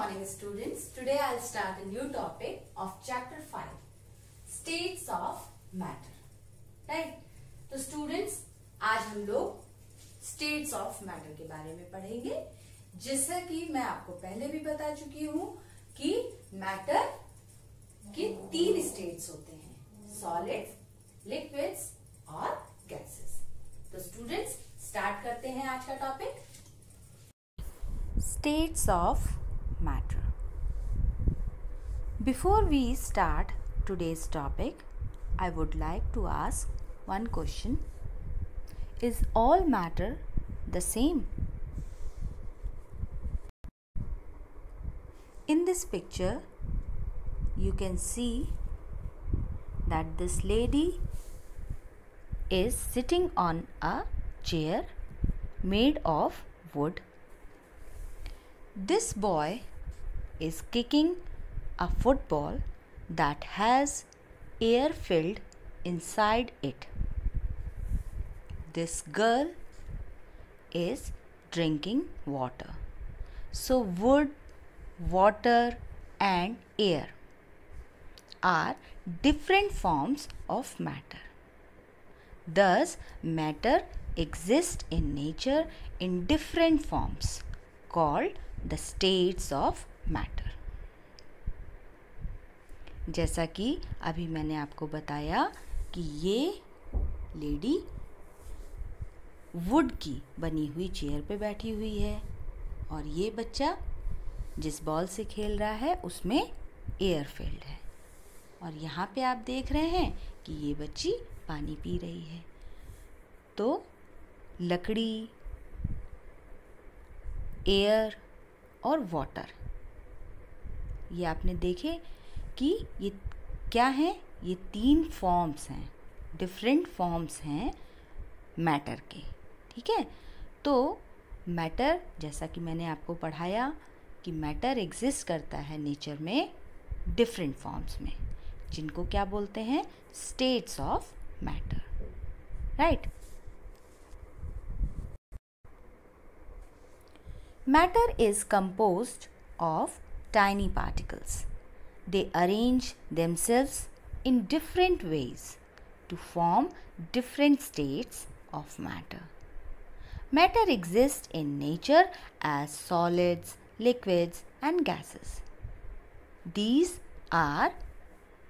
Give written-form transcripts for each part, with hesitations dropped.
morning students. Today I'll start a new topic of chapter 5, states of matter. Right? तो students आज हम लोग states of matter के बारे में पढ़ेंगे. जैसा कि मैं आपको पहले भी बता चुकी हूँ कि matter के 3 states होते हैं, solids, liquids और gases. तो students start करते हैं आज का topic. States of matter. Before we start today's topic, I would like to ask one question. Is all matter the same? In this picture, you can see that this lady is sitting on a chair made of wood. This boy is kicking a football that has air filled inside it. This girl is drinking water. So wood, water and air are different forms of matter. Thus, matter exists in nature in different forms called the states of matter. जैसा कि अभी मैंने आपको बताया कि ये lady would की बनी हुई चेयर पे बैठी हुई है और ये बच्चा जिस बॉल से खेल रहा है उसमें एयर फिल्ड है और यहाँ पे आप देख रहे हैं कि ये बच्ची पानी पी रही है. तो लकड़ी, एयर और वाटर, ये आपने देखे कि ये क्या हैं, ये 3 फॉर्म्स हैं, डिफरेंट फॉर्म्स हैं मैटर के. ठीक है. तो मैटर, जैसा कि मैंने आपको पढ़ाया कि मैटर एग्जिस्ट करता है नेचर में डिफरेंट फॉर्म्स में, जिनको क्या बोलते हैं, states of matter. Right. Matter is composed of tiny particles. They arrange themselves in different ways to form different states of matter. Matter exists in nature as solids, liquids and gases. These are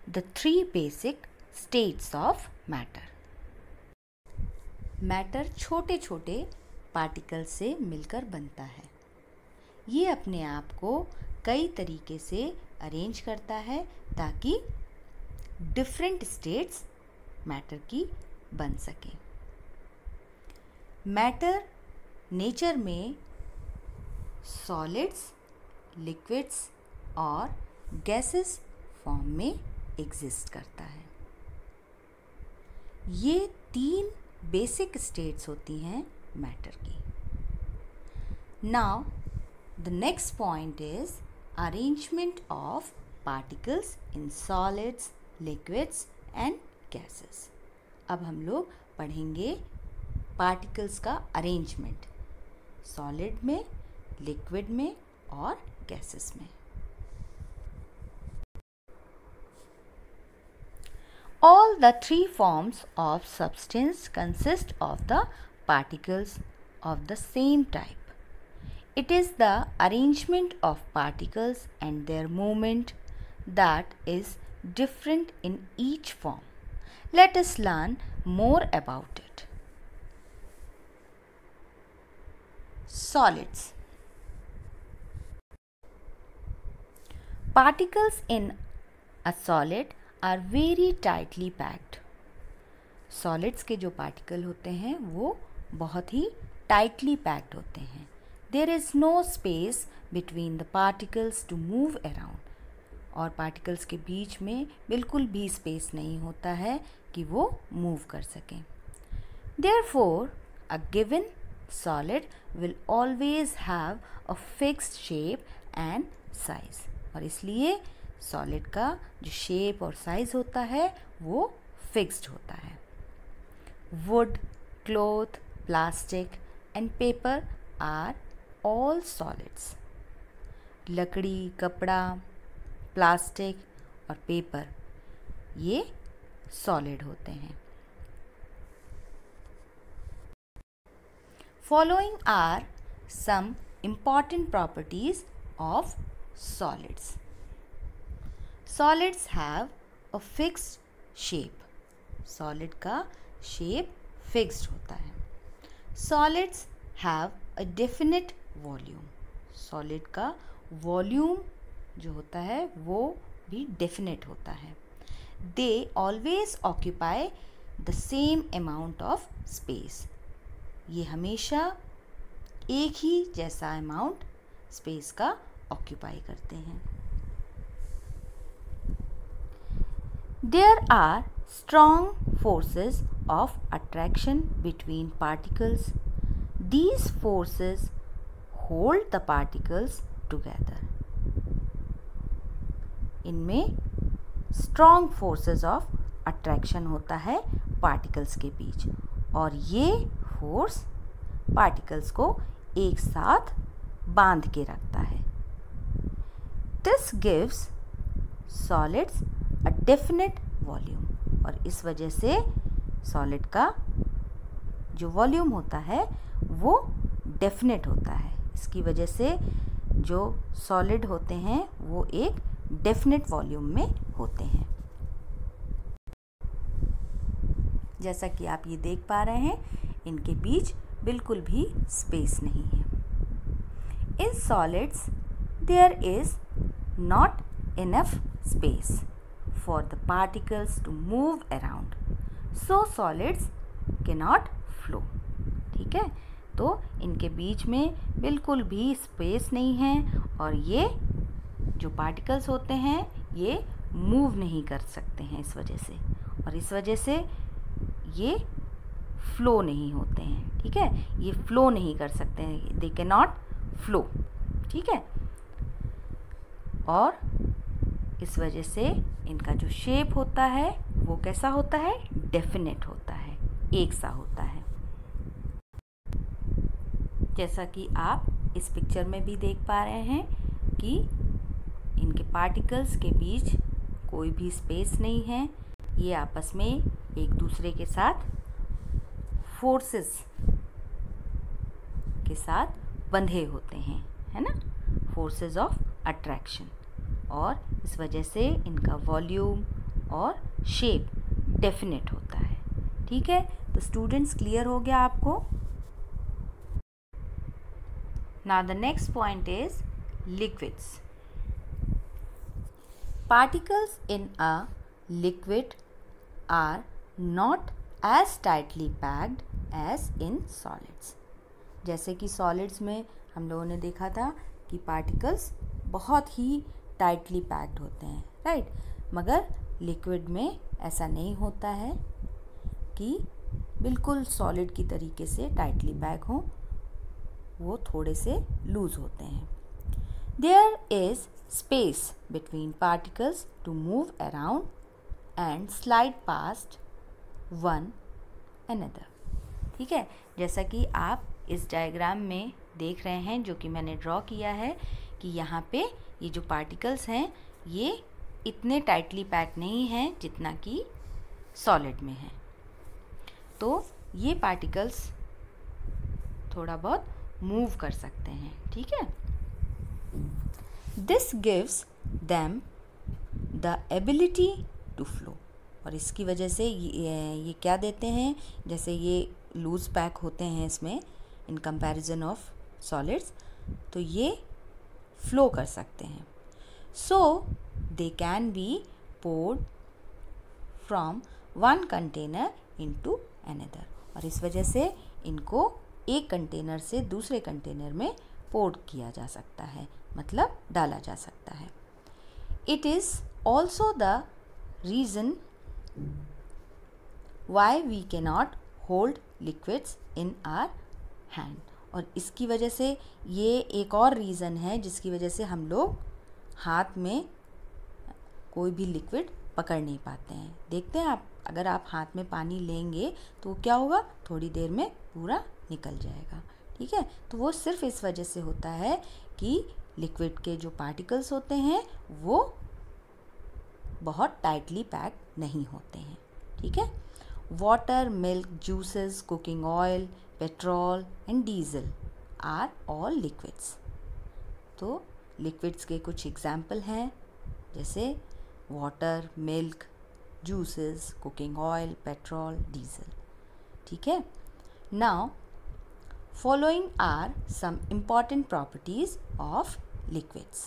the 3 basic states of matter. Matter छोटे छोटे particle से मिलकर बनता है. ये अपने आप को कई तरीके से अरेंज करता है ताकि डिफरेंट स्टेट्स मैटर की बन सकें. मैटर नेचर में सॉलिड्स, लिक्विड्स और गैसेस फॉर्म में एग्जिस्ट करता है. ये 3 बेसिक स्टेट्स होती हैं मैटर की. Now the next point is arrangement of particles in solids, liquids and gases. अब हम लोग पढ़ेंगे पार्टिकल्स का अरेंजमेंट सॉलिड में, लिक्विड में और गैसेस में. All the 3 forms of substance consist of the particles of the same type. It is the arrangement of particles and their movement that is different in each form. Let us learn more about it. Solids. Particles in a solid are very tightly packed. Solids के जो particle होते हैं वो बहुत ही tightly packed होते हैं. There is no space between the particles to move around. और particles के बीच में बिल्कुल भी स्पेस नहीं होता है कि वो मूव कर सकें. Therefore, a given solid will always have a fixed shape and size. और इसलिए सॉलिड का जो शेप और साइज होता है वो फिक्स्ड होता है. Wood, cloth, plastic and paper are all solids. लकड़ी, कपड़ा, प्लास्टिक और पेपर, ये सॉलिड होते हैं। Following are some important properties of solids. Solids have a fixed shape. Solid का shape fixed होता है. Solids have a definite volume. Solid का volume जो होता है वो भी definite होता है. They always occupy the same amount of space. ये हमेशा एक ही जैसा अमाउंट स्पेस का ऑक्यूपाई करते हैं. There are strong forces of attraction between particles. These forces hold the particles together. इनमें strong forces of attraction होता है पार्टिकल्स के बीच और ये फोर्स पार्टिकल्स को एक साथ बांध के रखता है. This gives solids a definite volume और इस वजह से सॉलिड का जो वॉल्यूम होता है वो डेफिनेट होता है. इसकी वजह से जो सॉलिड होते हैं वो एक डेफिनेट वॉल्यूम में होते हैं. जैसा कि आप ये देख पा रहे हैं, इनके बीच बिल्कुल भी स्पेस नहीं है. In solids there is not enough space for the particles to move around, so solids can not flow. ठीक है, तो इनके बीच में बिल्कुल भी स्पेस नहीं है और ये जो पार्टिकल्स होते हैं ये मूव नहीं कर सकते हैं इस वजह से, और इस वजह से ये फ्लो नहीं होते हैं. ठीक है, ये फ्लो नहीं कर सकते हैं, दे कैन नॉट फ्लो. ठीक है, और इस वजह से इनका जो शेप होता है वो कैसा होता है, डेफिनेट होता है, एक सा होता है. जैसा कि आप इस पिक्चर में भी देख पा रहे हैं कि इनके पार्टिकल्स के बीच कोई भी स्पेस नहीं है. ये आपस में एक दूसरे के साथ फोर्सेस के साथ बंधे होते हैं, है ना, फोर्सेस ऑफ अट्रैक्शन, और इस वजह से इनका वॉल्यूम और शेप डेफिनेट होता है. ठीक है, तो स्टूडेंट्स क्लियर हो गया आपको. Now the next point is liquids. Particles in a liquid are not as tightly packed as in solids. जैसे कि सॉलिड्स में हम लोगों ने देखा था कि पार्टिकल्स बहुत ही टाइटली पैक्ड होते हैं, राइट, मगर लिक्विड में ऐसा नहीं होता है कि बिल्कुल सॉलिड की तरीके से टाइटली पैक हो, वो थोड़े से लूज होते हैं. There is space between particles to move around and slide past one another. ठीक है, जैसा कि आप इस डायग्राम में देख रहे हैं जो कि मैंने ड्रॉ किया है कि यहाँ पे ये जो पार्टिकल्स हैं ये इतने टाइटली पैक नहीं हैं जितना कि सॉलिड में है. तो ये पार्टिकल्स थोड़ा बहुत मूव कर सकते हैं. ठीक है, this gives them the ability to flow, और इसकी वजह से ये क्या देते हैं, जैसे ये लूज पैक होते हैं इसमें इन कंपैरिजन ऑफ सॉलिड्स, तो ये फ्लो कर सकते हैं. So they can be poured from one container into another, और इस वजह से इनको एक कंटेनर से दूसरे कंटेनर में पोर्ड किया जा सकता है, मतलब डाला जा सकता है. It is also the reason why we cannot hold liquids in our hand, और इसकी वजह से ये एक और रीज़न है जिसकी वजह से हम लोग हाथ में कोई भी लिक्विड पकड़ नहीं पाते हैं. देखते हैं आप, अगर आप हाथ में पानी लेंगे तो क्या होगा, थोड़ी देर में पूरा निकल जाएगा. ठीक है, तो वो सिर्फ इस वजह से होता है कि लिक्विड के जो पार्टिकल्स होते हैं वो बहुत टाइटली पैक्ड नहीं होते हैं, ठीक है। Water, milk, juices, cooking oil, petrol and diesel are all liquids. तो लिक्विड्स के कुछ एग्जाम्पल हैं, जैसे water, milk, juices, cooking oil, petrol, diesel, ठीक है। Now following are some important properties of liquids.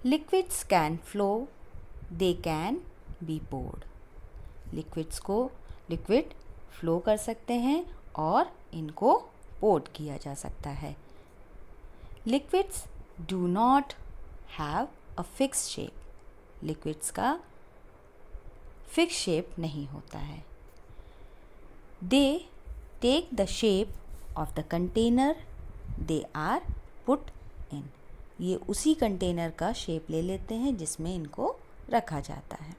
Liquids can flow, they can be poured. Liquid flow कर सकते हैं और इनको पोर्ट किया जा सकता है। Liquids do not have a fix shape. Liquids का फिक्स शेप नहीं होता है। They take the shape of the container they are put in. ये उसी कंटेनर का शेप ले लेते हैं जिसमें इनको रखा जाता है।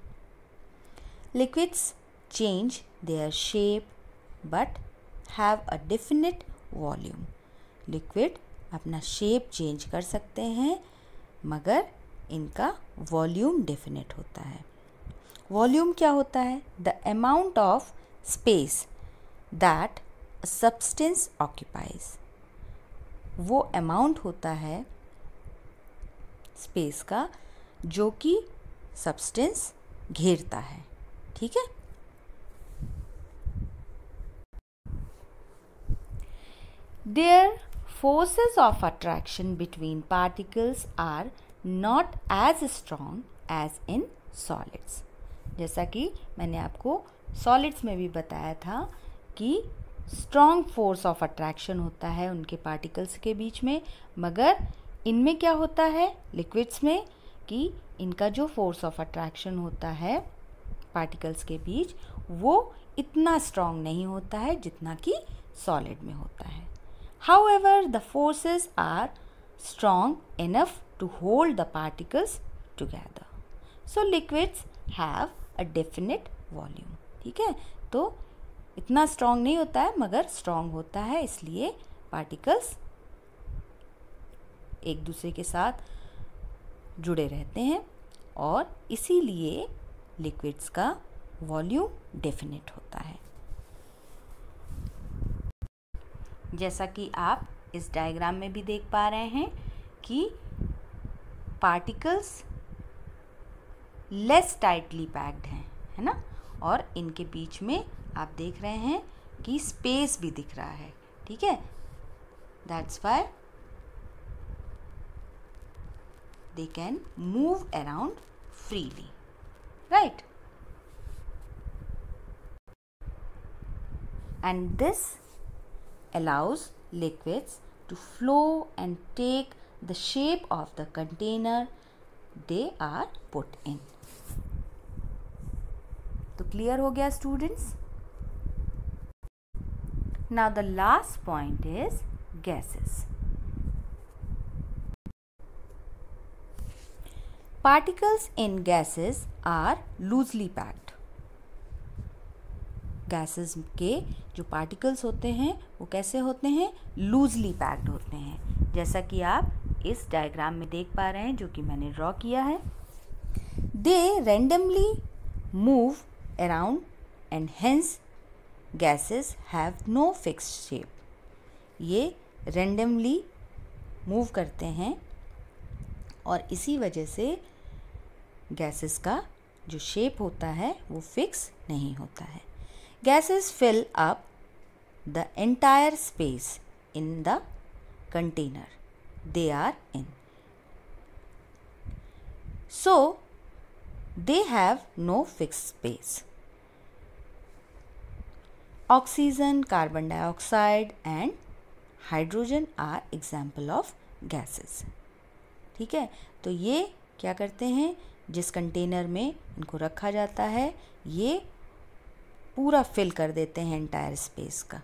Liquids change their shape but have a definite volume. Liquid अपना शेप चेंज कर सकते हैं मगर इनका वॉल्यूम डेफिनेट होता है। वॉल्यूम क्या होता है? The amount of space that substance occupies. वो अमाउंट होता है स्पेस का जो कि सब्सटेंस घेरता है, ठीक है। Their forces of attraction between particles are not as strong as in solids. जैसा कि मैंने आपको सॉलिड्स में भी बताया था कि स्ट्रॉन्ग फोर्स ऑफ अट्रैक्शन होता है उनके पार्टिकल्स के बीच में, मगर इनमें क्या होता है लिक्विड्स में कि इनका जो फोर्स ऑफ अट्रैक्शन होता है पार्टिकल्स के बीच वो इतना स्ट्रॉन्ग नहीं होता है जितना कि सॉलिड में होता है। However the forces are strong enough to hold the particles together. So liquids have a definite volume, ठीक है। तो इतना स्ट्रॉन्ग नहीं होता है मगर स्ट्रॉन्ग होता है, इसलिए पार्टिकल्स एक दूसरे के साथ जुड़े रहते हैं और इसीलिए लिक्विड्स का वॉल्यूम डेफिनेट होता है। जैसा कि आप इस डायग्राम में भी देख पा रहे हैं कि पार्टिकल्स लेस टाइटली पैक्ड हैं, है ना, और इनके बीच में आप देख रहे हैं कि स्पेस भी दिख रहा है, ठीक है। That's why they can move around freely, right? And this allows liquids to flow and take the shape of the container they are put in. तो clear हो गया students? Now the last point is gases. Particles in gases are loosely packed. Gases के जो particles होते हैं वो कैसे होते हैं? loosely packed होते हैं, जैसा कि आप इस डायग्राम में देख पा रहे हैं जो कि मैंने ड्रॉ किया है। They randomly move around and hence gases have no fixed shape. ये randomly move करते हैं और इसी वजह से गैसेस का जो शेप होता है वो फिक्स नहीं होता है। Gases fill up the entire space in the container they are in, so they have no fix space. Oxygen, carbon dioxide and hydrogen are example of gases, ठीक है। तो ये क्या करते हैं, जिस कंटेनर में इनको रखा जाता है ये पूरा फिल कर देते हैं एंटायर स्पेस का,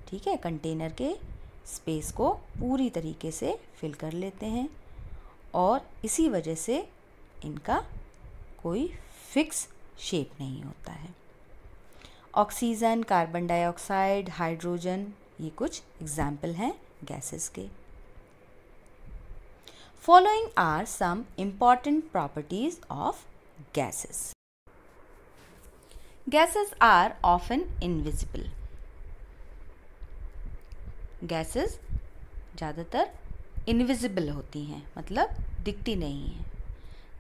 ठीक है। कंटेनर के स्पेस को पूरी तरीके से फिल कर लेते हैं और इसी वजह से इनका कोई फिक्स शेप नहीं होता है। ऑक्सीजन, कार्बन डाइऑक्साइड, हाइड्रोजन, ये कुछ एग्जाम्पल हैं गैसेस के। Following are some important properties of gases. Gases are often invisible. Gases ज़्यादातर इनविजिबल होती हैं, मतलब दिखती नहीं हैं।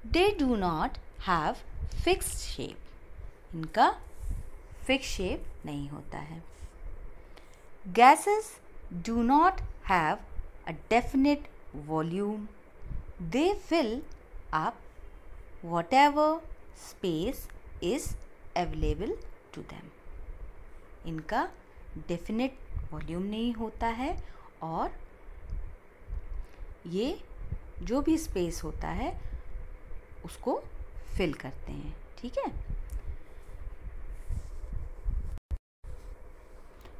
They do not have fixed shape. इनका फिक्स शेप नहीं होता है। Gases do not have a definite volume. They fill up whatever space is available to them। इनका डेफिनेट वॉल्यूम नहीं होता है और ये जो भी स्पेस होता है उसको फिल करते हैं। ठीक है,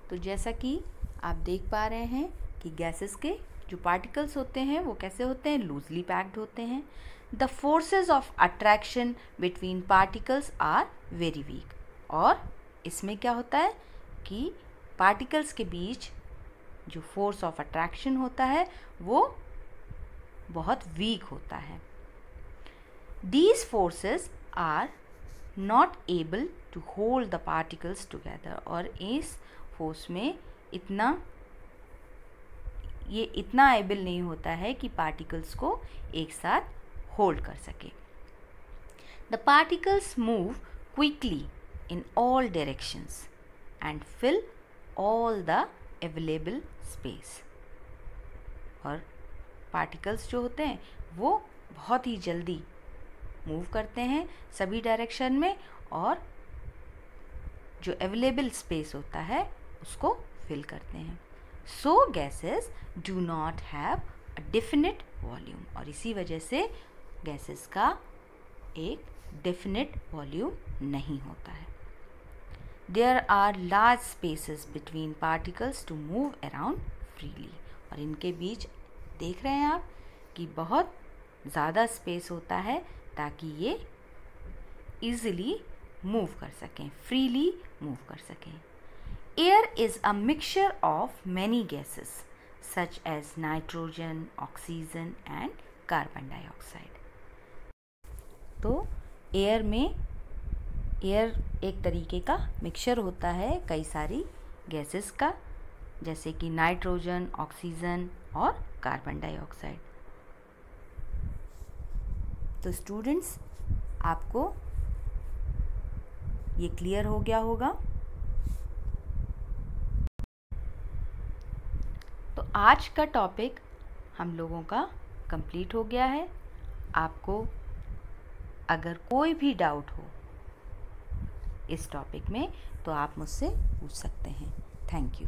तो जैसा कि आप देख पा रहे हैं कि गैसेस के जो पार्टिकल्स होते हैं वो कैसे होते हैं, लूजली पैक्ड होते हैं। The forces of attraction between particles are very weak. और इसमें क्या होता है कि पार्टिकल्स के बीच जो फोर्स ऑफ अट्रैक्शन होता है वो बहुत वीक होता है। These forces are not able to hold the particles together। और इस फोर्स में ये इतना एबल नहीं होता है कि पार्टिकल्स को एक साथ होल्ड कर सके। The particles move quickly in all directions and fill all the available space। और पार्टिकल्स जो होते हैं वो बहुत ही जल्दी मूव करते हैं सभी डायरेक्शन में और जो अवेलेबल स्पेस होता है उसको फिल करते हैं। So gases do not have a definite volume. और इसी वजह से गैसेस का एक डेफिनेट वॉल्यूम नहीं होता है। There are large spaces between particles to move around freely. और इनके बीच देख रहे हैं आप कि बहुत ज़्यादा स्पेस होता है ताकि ये ईज़िली मूव कर सकें, फ्रीली मूव कर सकें। Air is a mixture of many gases such as nitrogen, oxygen and carbon dioxide. तो एयर एक तरीके का मिक्सचर होता है कई सारी गैसेस का, जैसे कि नाइट्रोजन, ऑक्सीजन और कार्बन डाइऑक्साइड। तो स्टूडेंट्स, आपको ये क्लियर हो गया होगा। तो आज का टॉपिक हम लोगों का कंप्लीट हो गया है। आपको अगर कोई भी डाउट हो इस टॉपिक में तो आप मुझसे पूछ सकते हैं। Thank you.